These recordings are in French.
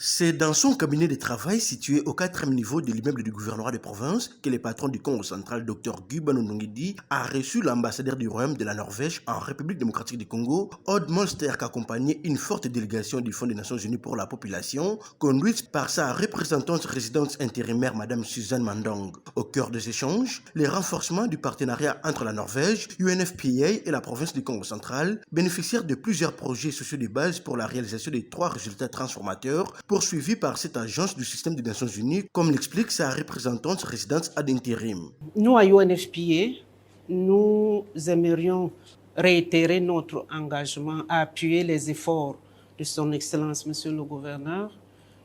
C'est dans son cabinet de travail situé au 4e niveau de l'immeuble du gouvernorat de province que le patron du Congo central, Dr Guy Banondongidi, a reçu l'ambassadeur du Royaume de la Norvège en République démocratique du Congo, Odd Molster, qui accompagnait une forte délégation du Fonds des Nations Unies pour la population, conduite par sa représentante résidente intérimaire, Madame Suzanne Mandong. Au cœur des échanges, le renforcement du partenariat entre la Norvège, UNFPA et la province du Congo central, bénéficiaire de plusieurs projets sociaux de base pour la réalisation de 3 résultats transformateurs poursuivi par cette agence du système des Nations Unies, comme l'explique sa représentante résidente ad intérim. Nous, à UNFPA, nous aimerions réitérer notre engagement à appuyer les efforts de son Excellence, Monsieur le Gouverneur,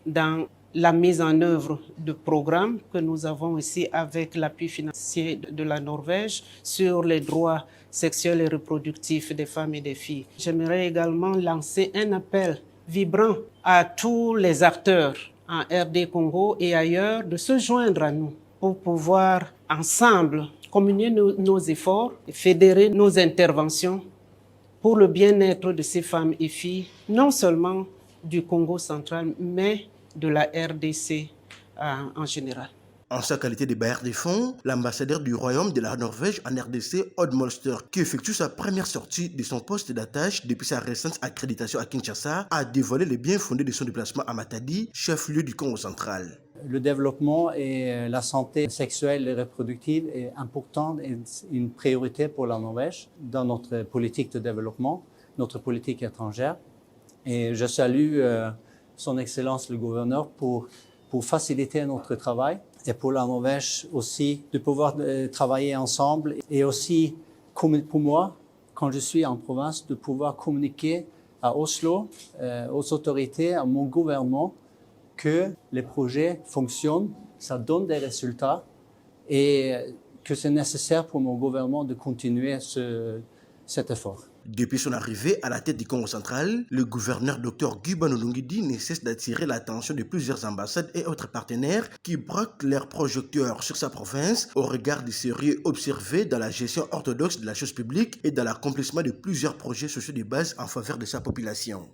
dans la mise en œuvre de programmes que nous avons ici avec l'appui financier de la Norvège sur les droits sexuels et reproductifs des femmes et des filles. J'aimerais également lancer un appel vibrant à tous les acteurs en RD Congo et ailleurs de se joindre à nous pour pouvoir ensemble communier nos efforts et fédérer nos interventions pour le bien-être de ces femmes et filles, non seulement du Congo central, mais de la RDC en général. En sa qualité de bailleur des fonds, l'ambassadeur du Royaume de la Norvège en RDC, Odd Molster, qui effectue sa première sortie de son poste d'attache depuis sa récente accréditation à Kinshasa, a dévoilé les biens fondés de son déplacement à Matadi, chef-lieu du Congo central. Le développement et la santé sexuelle et reproductive est importante et une priorité pour la Norvège dans notre politique de développement, notre politique étrangère. Et je salue Son Excellence le Gouverneur pour faciliter notre travail et pour la Norvège aussi de pouvoir travailler ensemble et aussi pour moi, quand je suis en province, de pouvoir communiquer à Oslo, aux autorités, à mon gouvernement, que les projets fonctionnent, ça donne des résultats et que c'est nécessaire pour mon gouvernement de continuer cet effort. Depuis son arrivée à la tête du Congo central, le gouverneur Dr Guy Banondongidi ne cesse d'attirer l'attention de plusieurs ambassades et autres partenaires qui braquent leurs projecteurs sur sa province au regard du sérieux observé dans la gestion orthodoxe de la chose publique et dans l'accomplissement de plusieurs projets sociaux de base en faveur de sa population.